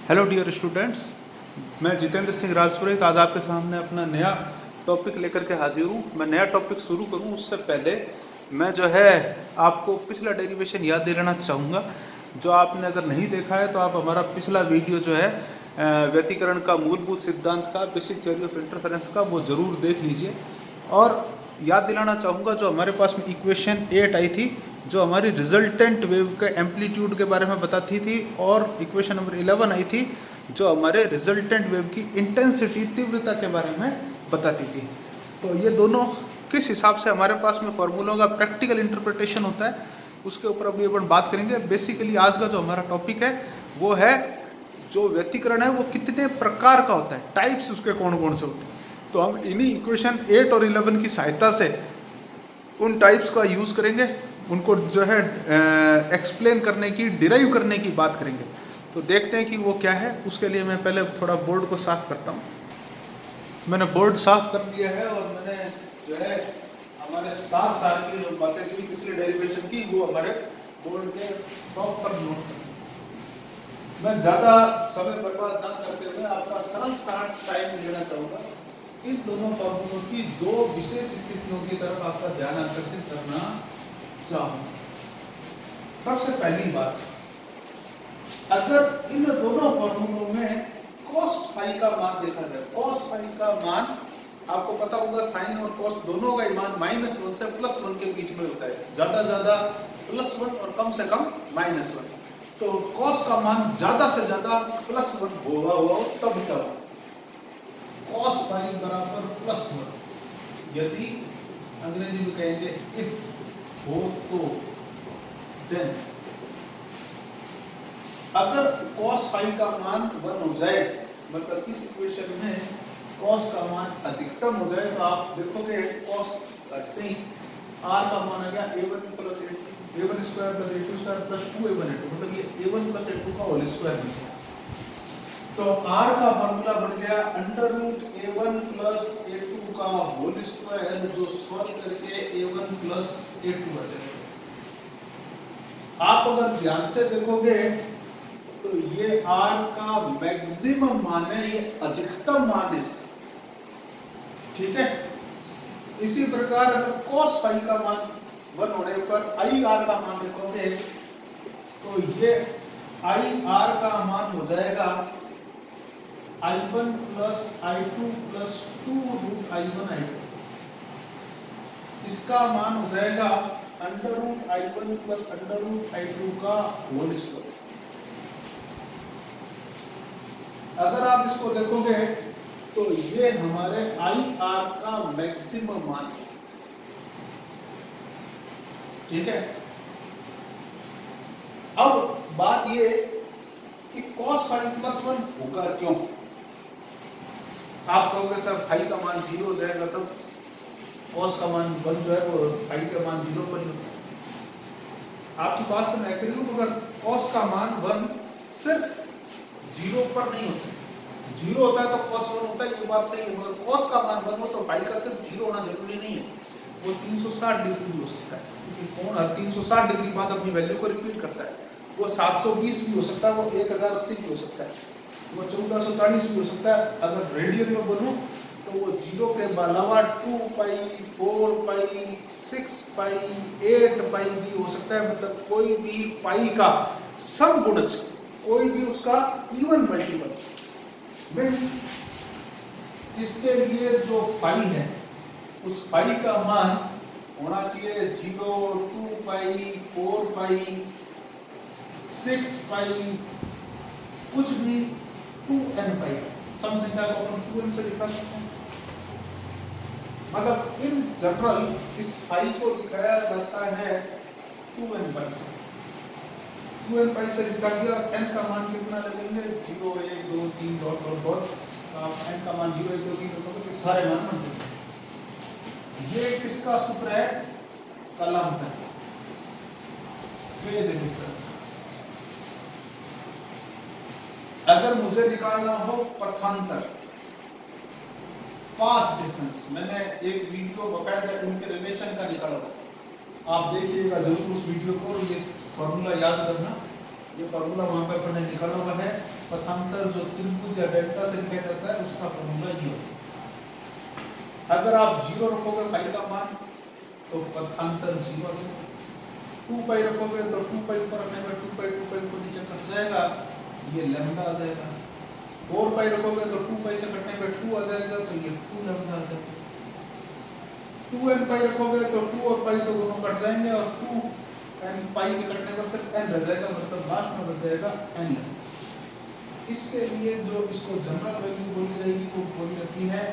Hello dear students, मैं जितेंद्र सिंह राजपुरोहित आज आपके सामने अपना नया टॉपिक लेकर के हाजिर हूँ। मैं नया टॉपिक शुरू करूँ उससे पहले मैं जो है आपको पिछला डेरिवेशन याद दिलाना चाहूँगा। जो आपने अगर नहीं देखा है तो आप हमारा पिछला वीडियो जो है व्यतिकरण का मूलभूत सिद्धांत का बेसिक थ्योरी ऑफ इंटरफेरेंस का वो ज़रूर देख लीजिए। और याद दिलाना चाहूँगा जो हमारे पास में इक्वेशन 8 आई थी जो हमारी रिजल्टेंट वेव के एम्पलीट्यूड के बारे में बताती थी, और इक्वेशन नंबर 11 आई थी जो हमारे रिजल्टेंट वेव की इंटेंसिटी तीव्रता के बारे में बताती थी। तो ये दोनों किस हिसाब से हमारे पास में फॉर्मूलों का प्रैक्टिकल इंटरप्रिटेशन होता है उसके ऊपर अभी अपन बात करेंगे। बेसिकली आज का जो हमारा टॉपिक है वो है जो व्यतिकरण है वो कितने प्रकार का होता है, टाइप्स उसके कौन कौन से होते हैं। तो हम इन्हीं इक्वेशन 8 और 11 की सहायता से उन टाइप्स का यूज़ करेंगे, उनको जो है एक्सप्लेन करने की, डिराइव करने की बात करेंगे। तो देखते हैं कि वो क्या है। उसके लिए मैं पहले थोड़ा बोर्ड को साफ करता हूँ। मैंने बोर्ड साफ कर लिया है और मैंने जो है हमारे सार की जो बातें थी पिछले डेरिवेशन की वो हमारे बोर्ड के टॉप पर नोट कर। मैं ज़्यादा समय बर्बाद ना करते हुए आपका सरल सा टाइम लेना चाहूँगा। इन दोनों फॉर्मूलों की दो विशेष स्थितियों की तरफ आपका ध्यान आकर्षित करना चाहूँगा। सबसे पहली बात, अगर इन दोनों फॉर्मूलों में cos फाई का मान देखा जाए, cos फाई का मान आपको पता होगा साइन और cos दोनों का मान -1 से +1 के बीच में होता है, ज्यादा +1 और कम से कम -1। तो cos का मान ज्यादा से ज्यादा +1 होगा तब क्या होगा, cos फाई बराबर +1। यदि अंग्रेजी में कहेंगे इफ हो तो देन, अगर cos फाई का मान 1 हो जाए, मतलब इस इक्वेशन में cos का मान अधिकतम हो जाए, तो आप देखोगे cos घटते ही r का मान आ गया a1 + a1 square + a2 square + 2a1 a2, मतलब ये a1 + a2 का होल स्क्वायर बन गया। तो r का फार्मूला बन गया √a1 + a2 का होल स्क्वायर, जो सॉल्व करके a1 + a2 आ जाएगा। आप अगर ध्यान से देखोगे तो ये r का मैक्सिमम मान है, ये अधिकतम मान है इसका, ठीक है। इसी प्रकार अगर cos फाई का मान 1 होने पर ir का मान देखोगे तो ये ir का मान हो जाएगा i1 + i2 + 2√i1 i2। इसका मान हो जाएगा √i1 + √i2 का होल स्क्वायर। अगर आप इसको देखोगे तो ये हमारे IR का मैक्सिमम मान है, ठीक है। अब बात ये कि cos फाई +1 होगा क्यों। आप कहोगे सर फाई का मान 0 हो जाएगा तब cos का मान 1 जो है वो फाई का मान 0 पर ही होता है। आपकी बात से मैं एग्री हूं, मगर cos का मान 1 सिर्फ 0 पर नहीं होता है। 0 होता है तो cos 1 होता है, ये बात सही है, मगर cos का मान 1 हो तो फाई का सिर्फ 0 होना जरूरी नहीं है, वो 360 डिग्री भी हो सकता है, क्योंकि कोण हर 360 डिग्री बाद अपनी वैल्यू को रिपीट करता है। वो 720 भी हो सकता है, वो 1080 भी हो सकता है, वो 1440 भी हो सकता है। अगर रेडियन में बोलूं तो वो 0 के अलावा 2 पाई, 4 पाई, 6 पाई, 8 पाई भी हो सकता है। मतलब कोई भी पाई का समगुणज, कोई भी उसका इवन मल्टीपल, मीन्स इसके लिए जो फाई है उस फाई का मान होना चाहिए 0, 2 पाई, 4 पाई, 6 पाई, कुछ भी 2n पाई। सम संख्या को अपन 2n से दिखा सकते हैं। मतलब इन जनरल इस फाई को दिखाया जाता है 2n पाई से। 2n पाई से दिखा दिया, n का मान कितना लगेंगे 0, 1, 2, 3 डॉट डॉट डॉट, आप n का मान 0, 1, 2, 3 डॉट डॉट सारे मान बनते हैं। ये किसका सूत्र है, कालांतर, फेज डिफरेंस। अगर मुझे निकालना हो पथांतर, पाथ डिफरेंस, मैंने एक वीडियो बकायदा उनके रिलेशन का निकाला, आप देखिएगा जरूर उस वीडियो को। ये फॉर्मूला याद करना, ये फॉर्मूला वहां पर मैंने निकाला हुआ है। पथांतर पथांतर जो त्रिभुज या डेल्टा से लिखा जाता है उसका फॉर्मूला ये होता है। अगर आप 0 रखोगे फाई का मान तो पथांतर 0 से, 2 पाई रखोगे तो 2 पाई ऊपर रखने में 2 पाई को नीचे कट जाएगा, ये लैम्डा आ जाएगा। 4 पाई रखोगे तो 2 पाई से कटने में 2 आ जाएगा, तो ये 2 लैम्डा आ जाएगा। 2n पाई रखोगे तो 2 और पाई तो दोनों कट जाएंगे और 2n पाई के कटने पर सिर्फ n रह जाएगा, मतलब लास्ट में बच जाएगा n। इसके लिए जो इसको जनरल वैल्यू बोली जाएगी वो बोली जाती है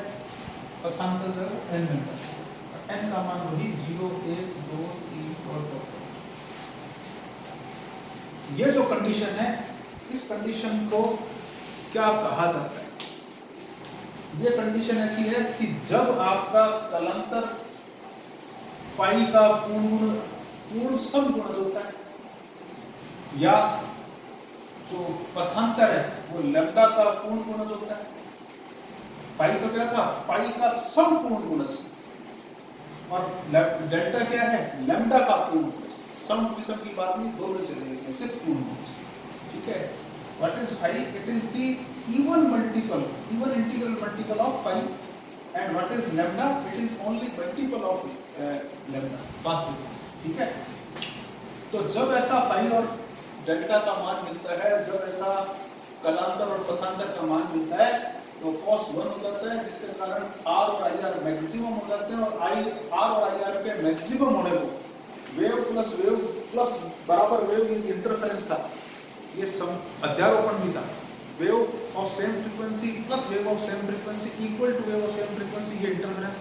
पथांतर जो n लैम्डा, n का मान वही 0 1 2 3 और 4। ये जो कंडीशन है, इस कंडीशन को क्या कहा जाता है? ये कंडीशन ऐसी है कि जब आपका कलांतर पाई का पूर्ण समगुणज होता है, या जो पथांतर है वो लैम्डा का पूर्ण गुणज होता है। पाई तो क्या था? पाई का समपूर्ण गुणज, और डेल्टा क्या है? लैम्डा का पूर्ण गुणज। सम विषम की बात नहीं, दोनों चलेंगे, सिर्फ पूर्ण गुणज। ठीक है। What is phi? It is the even integral multiple of pi. And what is lambda? It is only multiple of lambda. Past difference. ठीक है। तो जब ऐसा phi और डेल्टा का मान मिलता है, जब ऐसा कलांतर और पथांतर का मान मिलता है, तो cos 1 हो जाता है, जिसके कारण r और ir मैक्सिमम हो जाते हैं, और r और ir के मैक्सिमम होने को वेव प्लस बराबर वेव इंटरफेरेंस था, ये अध्यारोपण भी था। Wave of same frequency plus wave of same frequency equal to wave of same frequency, ये इंटरफेरेंस।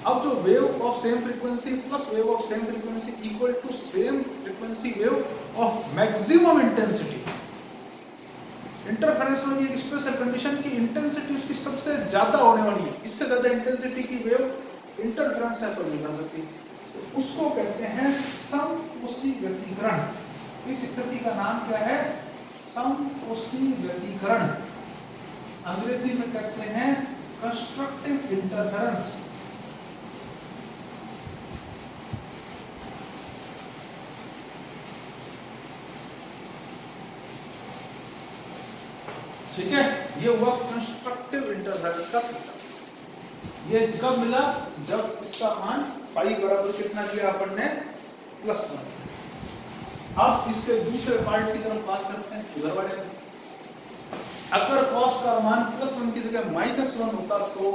अब जो wave of same frequency plus wave of same frequency equal to same frequency wave of maximum intensity, interference में एक special condition की intensity उसकी सबसे ज्यादा होने वाली है, इससे ज्यादा इंटेंसिटी की वेव इंटरफेरेंस है तो नहीं कर सकती, तो उसको कहते हैं समकोषी व्यतिकरण। इस स्थिति का नाम क्या है? समकोषी व्यतिकरण। अंग्रेजी में कहते हैं कंस्ट्रक्टिव इंटरफेरेंस। ठीक है, ये हुआ कंस्ट्रक्टिव इंटरफेरेंस का सिद्धांत। ये कब मिला? जब इसका मान पाई बराबर कितना किया अपन ने? +1। अब इसके दूसरे पार्ट की तरफ बात करते हैं, उधर वाले में। अगर cos का मान +1 की जगह -1 होता, तो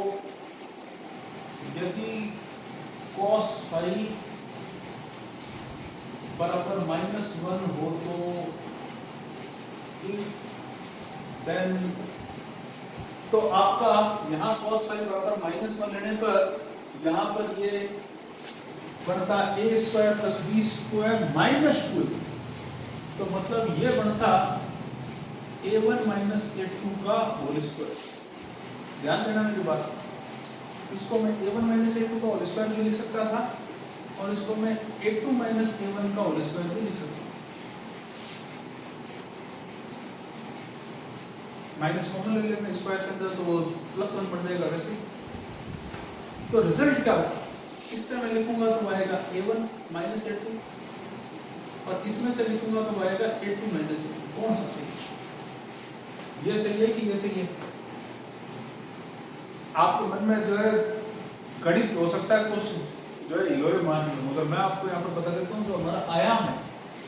यदि cos phi बराबर -1 हो तो देन तो आपका यहाँ cos phi बराबर -1 लेने पर यहाँ पर ये बनता a² + b² -2, तो मतलब ये बनता a1 - a2 का होल स्क्वायर। ध्यान देना मेरी बात, इसको मैं a1 - a2 का होल स्क्वायर भी लिख सकता था, और इसको मैं a2 - a1 का होल स्क्वायर भी लिख सकता हूँ। माइनस कॉमन ले लेंगे स्क्वायर के अंदर, तो वो +1 बन जाएगा वैसे। तो रिजल्ट क्या होगा? इससे मैं लिखूंगा तो आएगा a1 - a2, और इसमें से लिखूंगा तो आएगा a2 - a2। कौन सा सही है? ये सही है कि ये सही है? आपके मन में जो है गणित हो सकता है कुछ जो है हिलोरे मान लो, मगर मैं आपको यहाँ पर बता देता हूँ, जो हमारा आयाम है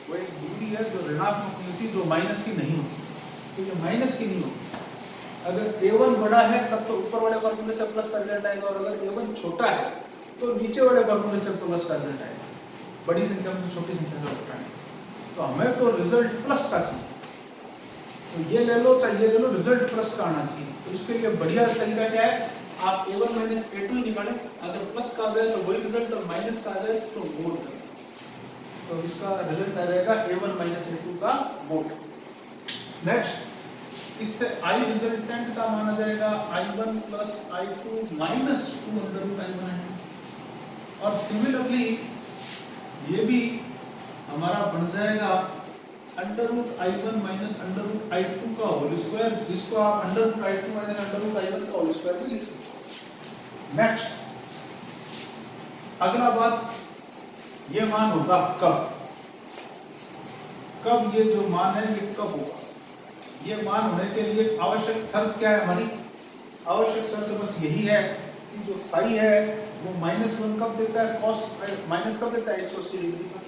वो एक दूरी है जो ऋणात्मक नहीं होती, जो माइनस की नहीं होती। तो ये माइनस की नहीं होती। अगर a1 बड़ा है तब तो ऊपर वाले फॉर्मूले से प्लस का रिजल्ट आएगा, और अगर a1 छोटा है तो नीचे वाले फॉर्मूले से प्लस का रिजल्ट आएगा। बड़ी संख्या में छोटी संख्या का घटाएंगे, तो हमें तो रिजल्ट प्लस का चाहिए, तो ये ले लो चाहे ये ले लो, रिजल्ट प्लस का आना चाहिए। तो इसके लिए बढ़िया तरीका क्या है? आप a1 - a2 निकालें, अगर प्लस का आ जाए तो वही रिजल्ट, और माइनस का आ जाए तो मोड करें, तो इसका रिजल्ट आ जाएगा a1 - a2 का मोड। नेक्स्ट, इससे i रिजल्टेंट का माना जाएगा i1 + i2 - 2√i1 है। और सिमिलरली ये भी हमारा बन जाएगा √i1 - √i2 का होल स्क्वायर, जिसको आप √i2 - √i1 का होल स्क्वायर भी लिख सकते हो। नेक्स्ट, अगला बात, ये मान होगा कब ये जो मान है ये कब होगा? ये मान होने के लिए आवश्यक शर्त क्या है हमारी? आवश्यक शर्त बस यही है कि जो फाई है वो -1 कब देता है? कॉस माइनस कब देता है? 180 डिग्री पर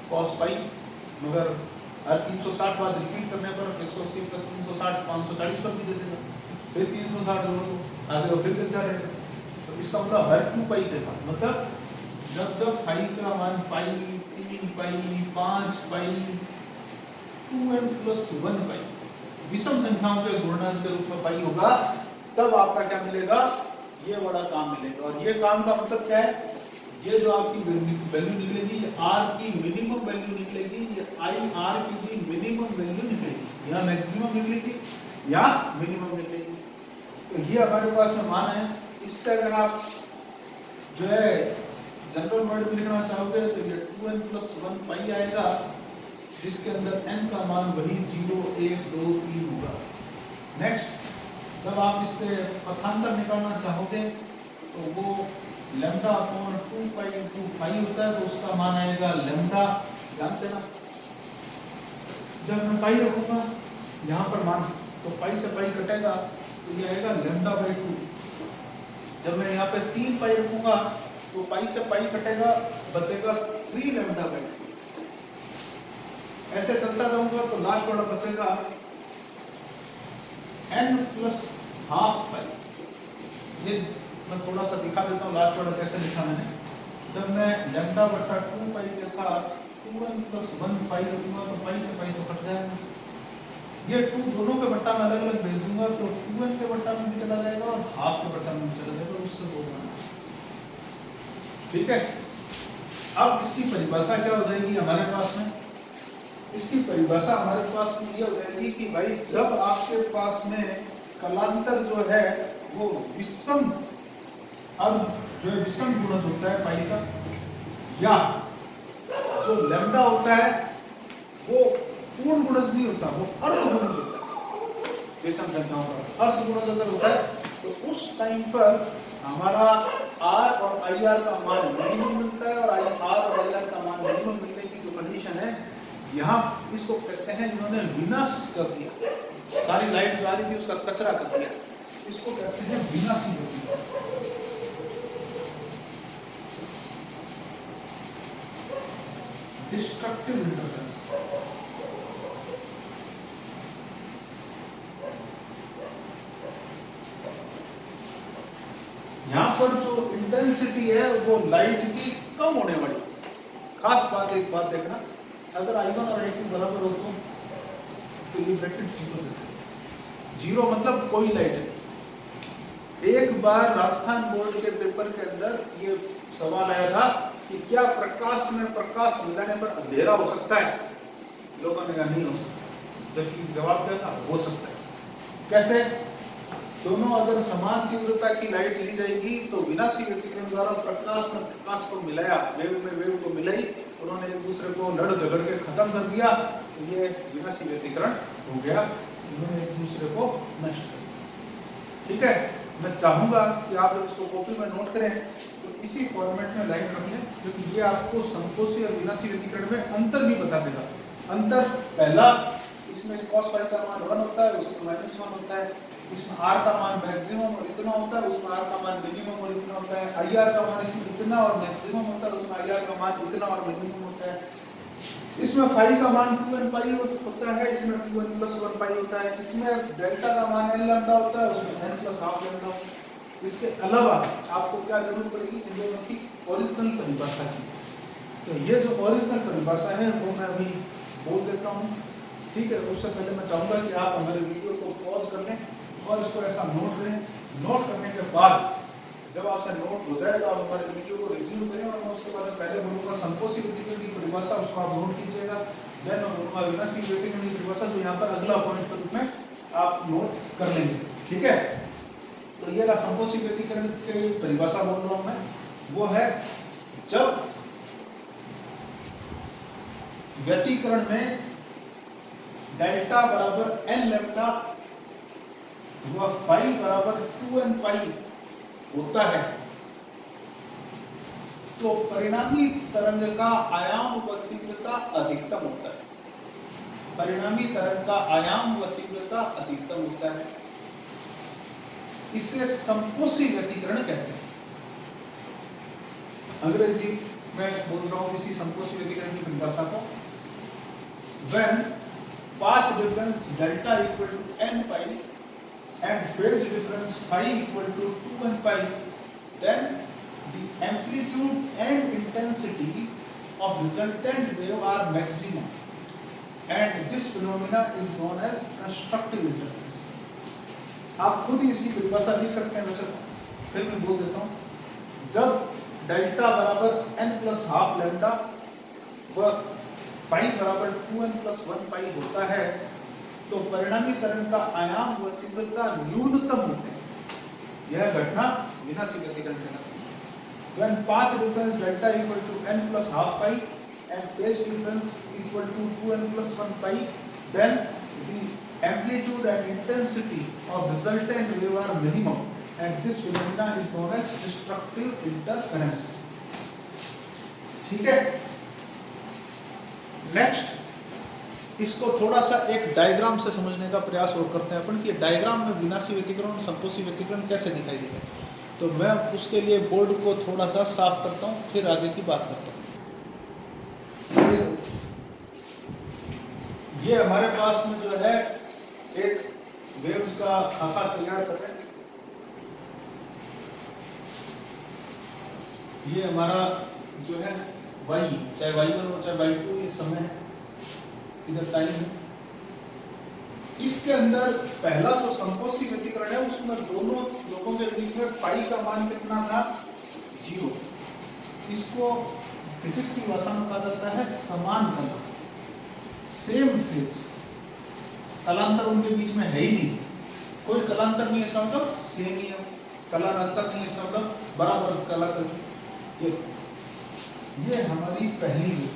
कॉस पाई। मगर हर 360 बाद रिपीट करने पर 180 प्लस 360 540 पर भी दे देगा, फिर 360 जोड़ दो आगे वो फिर देता रहेगा। तो इसका मतलब हर 2 पाई के बाद, मतलब जब फाई का मान पाई, 3 पाई, 5 पाई, 2n प्लस 1 पाई विषम संख्याओं के गुणनफल के रूप में पाई होगा, तब आपका क्या मिलेगा? ये बड़ा काम मिलेगा। और ये काम का मतलब क्या है? ये जो आपकी वैल्यू निकलेगी, ये r की मिनिमम वैल्यू निकलेगी, ये i r की भी मिनिमम वैल्यू निकलेगी, या मैक्सिमम निकलेगी या मिनिमम निकलेगी। तो ये हमारे पास में मान है। इससे अगर आप जो है जनरल वर्ड में लिखना चाहोगे तो ये 2n प्लस 1 पाई आएगा, जिसके अंदर n का मान वही 0 1 2 3 होगा। नेक्स्ट, जब आप इससे पथांतर निकालना चाहोगे तो वो लैम्डा अपॉन 2 पाई इंटू 5 होता है, तो उसका मान आएगा लैम्डा, जानते ना। जब मैं पाई रखूंगा यहाँ पर मान, तो पाई से पाई कटेगा तो ये आएगा लैम्डा बाई 2। जब मैं यहाँ पे 3 पाई रखूंगा तो पाई से पाई कटेगा, बचेगा 3 लैम्डा बाई 2। ऐसे चलता जाऊंगा तो लास्ट वाला बचेगा n प्लस हाफ पाई। ये मैं थोड़ा सा दिखा देता हूँ लास्ट वाला कैसे लिखा मैंने। जब मैं लैम्डा बटा 2 पाई के साथ 2n प्लस 1 पाई रखूंगा तो पाई से पाई तो कट जाएगा। ये 2 दोनों के बट्टा में अलग अलग भेज दूंगा तो 2n के बट्टा में भी चला जाएगा और हाफ के बट्टा में भी चला जाएगा, उससे 2 बना। ठीक है, अब इसकी परिभाषा क्या हो जाएगी हमारे पास में? इसकी परिभाषा हमारे पास में ये हो जाएगी कि भाई जब आपके पास में कलांतर जो है वो विषम जो है विषम गुणज होता है पाई का, या जो लैम्डा होता है वो पूर्ण गुणज नहीं होता, वो अर्ध गुणज होता है। विषम संख्याओं का अर्ध गुणज अगर होता है तो उस टाइम पर हमारा r और ir का मान मिनिमम मिलता है, और r और ir का मान मिनिमम मिलने की जो कंडीशन है, यहाँ इसको कहते हैं जिन्होंने विनाश कर दिया, सारी लाइट जो आ रही थी उसका कचरा कर दिया, इसको कहते हैं विनाशी गति, डिस्ट्रक्टिव इंटरफेरेंस। यहाँ पर जो इंटेंसिटी है वो लाइट की कम होने वाली। खास बात, एक बात देखना, अगर I1 और I2 बराबर हो तो ये ब्रैकेट 0 देते हैं। 0 मतलब कोई लाइट नहीं। एक बार राजस्थान बोर्ड के पेपर के अंदर ये सवाल आया था कि क्या प्रकाश में प्रकाश मिलाने पर अंधेरा हो सकता है? लोगों ने कहा नहीं हो सकता, जबकि जवाब क्या था? हो सकता है। कैसे? दोनों अगर समान तीव्रता की लाइट ली जाएगी तो विनाशी व्यतिकरण द्वारा प्रकाश में प्रकाश को मिलाया, वेव में वेव को मिलाई, उन्होंने एक दूसरे को लड़ झगड़ के खत्म कर दिया, तो ये विनाशी व्यतिकरण हो गया, उन्होंने एक दूसरे को नष्ट कर दिया। ठीक है, मैं चाहूंगा कि आप इसको कॉपी में नोट करें तो इसी फॉर्मेट में लाइन रख लें, क्योंकि ये आपको संकोची और विनाशी व्यतिकरण में अंतर भी बता देगा। अंतर पहला, इसमें cos फाई का मान 1 होता है, उसमें -1 होता है। इसमें r का मान मैक्सिमम और इतना होता है, उसमें r का मान मिनिमम और इतना होता है। ir का मान इसमें इतना और मैक्सिमम होता है, उसमें ir का मान इतना और मिनिमम होता है। इसमें फाई का मान 2n पाई होता है, इसमें 2n प्लस 1 पाई होता है। इसमें डेल्टा का मान n लैम्डा होता है, उसमें n प्लस हाफ लैम्डा होता है। इसके अलावा आपको क्या जरूरत पड़ेगी? इन दोनों की ओरिजिनल परिभाषा की। तो ये जो ओरिजिनल परिभाषा है वो मैं अभी बोल देता हूँ। ठीक है, उससे पहले मैं चाहूँगा कि आप हमारे वीडियो को पॉज कर लें और इसको ऐसा नोट करें। नोट करने के बाद जब आपसे नोट हो जाए तो आप हमारे वीडियो को रिज्यूम करें, और मैं उसके बाद पहले बोलूँगा संकोची व्यतिकरण की परिभाषा, उसको आप नोट कीजिएगा। देन मैं बोलूँगा विनाशी व्यतिकरण की परिभाषा, जो यहाँ पर अगला पॉइंट के रूप में आप नोट कर लेंगे। ठीक है, तो ये रहा संकोची व्यतिकरण की परिभाषा बोल रहा हूँ मैं, वो है जब व्यतिकरण में डेल्टा बराबर n लैम्डा व फाई बराबर 2n पाई होता है तो परिणामी तरंग का आयाम व तीव्रता अधिकतम होता है। परिणामी तरंग का आयाम व तीव्रता अधिकतम होता है। इसे संपोषी व्यतिकरण कहते हैं। अंग्रेजी में बोल रहा हूं इसी संपोषी व्यतिकरण की परिभाषा को। When path difference delta equal to n pi and phase difference phi equal to 2n pi, then the amplitude and intensity of resultant wave are maximum, and this phenomena is known as constructive interference. आप खुद ही इसकी परिभाषा लिख सकते हैं, वैसे फिर मैं बोल देता हूँ। जब डेल्टा बराबर n प्लस हाफ लैम्डा व पाई बराबर 2n प्लस 1 पाई होता है तो परिणामी तरंग का आयाम व तीव्रता न्यूनतम होते हैं। यह घटना विनाशी व्यतिकरण कहलाती है। When path difference delta equal to n plus half pi and phase difference equal to 2n plus 1 pi, then the amplitude and intensity of resultant wave are minimum, and this phenomena is known as destructive interference. ठीक है। Next, इसको थोड़ा सा एक diagram से समझने का प्रयास और करते हैं अपन कि डायग्राम में विनाशी व्यतिकरण और संपोषी व्यतिकरण कैसे दिखाई देगा। तो मैं उसके लिए बोर्ड को थोड़ा सा साफ करता हूँ, फिर आगे की बात करता हूँ। ये हमारे पास में जो है एक वेव्स का खाका तैयार कर रहे हैं। ये हमारा जो है y, चाहे y1 हो चाहे y2, ये समय है, इधर टाइम है। इसके अंदर पहला जो संपोषी व्यतिकरण है उसमें दोनों लोगों के बीच में पाई का मान कितना था? 0। इसको फिजिक्स की भाषा में कहा जाता है समान कला, सेम फेज। कलांतर उनके बीच में है ही नहीं, कोई कलांतर नहीं है, इसका मतलब सेम ही है। कलांतर नहीं है, इसका मतलब बराबर कला चल रही है। ये हमारी पहली वेव,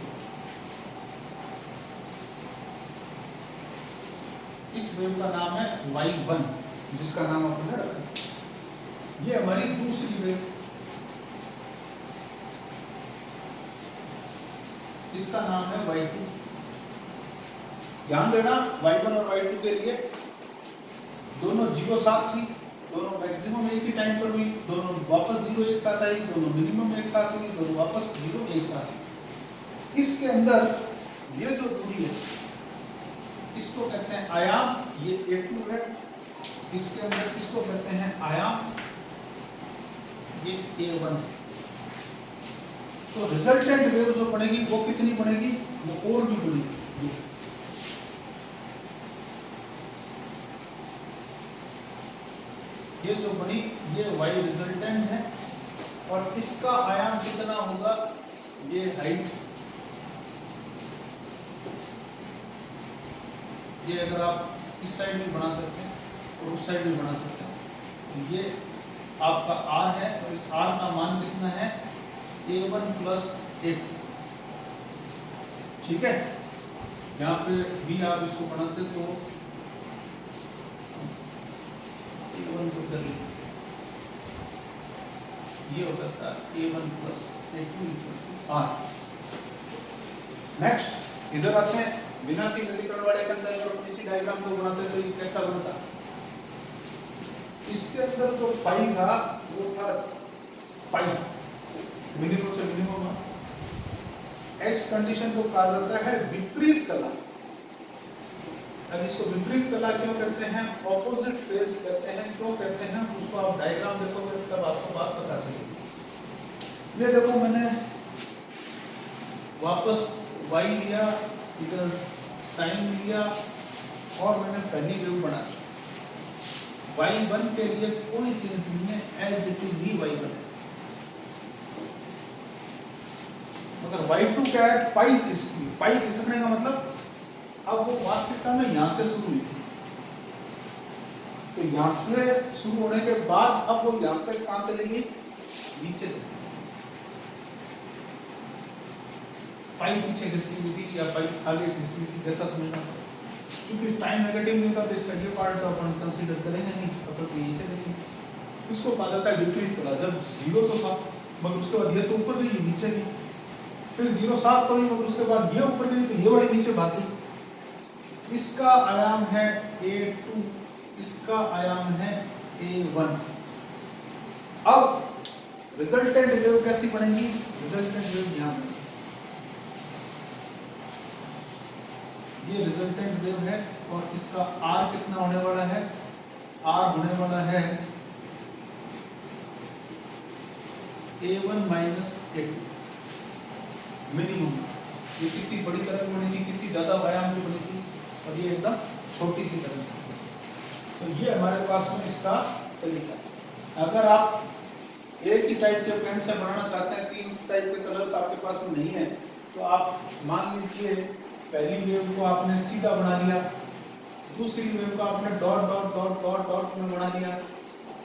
इस वेव का नाम है y1, जिसका नाम आपने रखा। ये हमारी दूसरी वेव, इसका नाम है y2। ध्यान देना, y1 और y2 के लिए दोनों 0 साथ थी, दोनों मैक्सिमम एक ही टाइम पर हुई, दोनों वापस 0 एक साथ आई, दोनों मिनिमम एक साथ हुई, दोनों वापस 0 एक साथ आई। इसके अंदर ये जो दूरी है इसको कहते हैं आयाम, ये A2 है। इसके अंदर इसको कहते हैं आयाम, ये A1। तो रिजल्टेंट वेव जो बनेगी वो कितनी बनेगी? वो और भी बनेगी। ये जो बनी ये y रिजल्टेंट है, और इसका आयाम कितना होगा? ये हाइट, ये अगर आप इस साइड भी बना सकते हैं और उस साइड भी बना सकते हैं। ये आपका r है और इस r का मान कितना है? A1 plus A2। ठीक है, यहाँ पे भी आप इसको बनाते तो A1 को कर लीजिए, ये हो जाता है A1 plus A2 equal R। Next इधर आते हैं, विनाशी व्यतिकरण वाले के अंदर अगर इसी डायग्राम को बनाते हैं तो ये कैसा बनता? इसके अंदर जो फाई था वो था पाई, मिनिमम से मिनिमम। इस कंडीशन को कहा जाता है विपरीत कला। अब इसको विपरीत कला क्यों कहते हैं? ऑपोजिट फेज कहते हैं। क्यों कहते हैं? उसको आप डायग्राम देखोगे तब आपको बात पता चलेगी। ये देखो, मैंने वापस y लिया, इधर टाइम लिया और मैंने पहली वेव बना दी। y1 के लिए कोई चेंज नहीं है, as it is he y1 है। मगर y2 क्या है? पाई खिसकी। पाई खिसकने का मतलब अब वो वास्तविकता में यहां से शुरू हुई थी, तो यहां से शुरू होने के बाद अब वो यहां से कहां चलेगी? नीचे चलेगी। पाई पीछे खिसकी हुई थी या पाई आगे खिसकी हुई थी, जैसा समझना चाहिए। क्योंकि टाइम नेगेटिव नहीं था तो इसका ये पार्ट तो अपन कंसीडर करेंगे नहीं, अपन तो यहीं से देखेंगे। इसको कहा जाता है विपरीत कला। जब 0 तो था मगर उसके बाद ये तो ऊपर गई, नीचे गई, फिर 0 7 तो नहीं मगर उसके बाद ये ऊपर गई तो ये वाली नीचे भाग गई। इसका आयाम है A2, इसका आयाम है A1। अब रिजल्टेंट वेव कैसी बनेगी? रिजल्टेंट वेव यहां बनेगी, ये रिजल्टेंट वेव है और इसका R कितना होने वाला है? R होने वाला है A1 माइनस A2 मिनिमम। ये कितनी बड़ी तरंग बनी थी, कितनी ज्यादा आयाम की बनी थी, और ये एकदम छोटी सी तरंग थी। तो ये हमारे पास में इसका तरीका है। अगर आप एक ही टाइप के पेन से बनाना चाहते हैं, 3 टाइप के कलर्स आपके पास में नहीं है, तो आप मान लीजिए पहली वेव को आपने सीधा बना लिया, दूसरी वेव को आपने dot dot dot dot dot में बना लिया,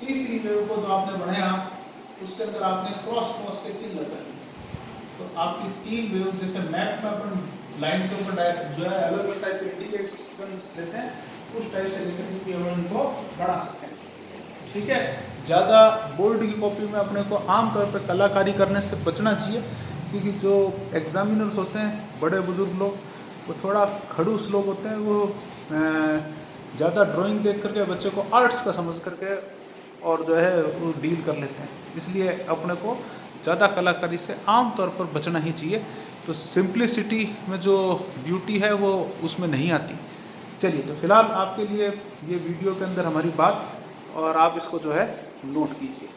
तीसरी वेव को जो आपने बनाया उसके अंदर आपने क्रॉस क्रॉस के चिन्ह लगा दिए। तो आपकी 3 वेव, जैसे मैप में अपन लाइन के ऊपर जो है अलग अलग टाइप के इंडिकेशंस लेते हैं, उस टाइप से लेकर के हम इनको बना सकते हैं। ठीक है, ज़्यादा बोर्ड की कॉपी में अपने को आमतौर पर कलाकारी करने से बचना चाहिए, क्योंकि जो एग्जामिनर्स होते हैं बड़े बुजुर्ग लोग, वो थोड़ा खड़ूस लोग होते हैं, वो ज़्यादा ड्राइंग देख करके बच्चे को आर्ट्स का समझ करके और जो है वो डील कर लेते हैं। इसलिए अपने को ज़्यादा कलाकारी से आमतौर पर बचना ही चाहिए। तो सिंप्लिसिटी में जो ब्यूटी है वो उसमें नहीं आती। चलिए, तो फिलहाल आपके लिए ये वीडियो के अंदर हमारी बात, और आप इसको जो है नोट कीजिए।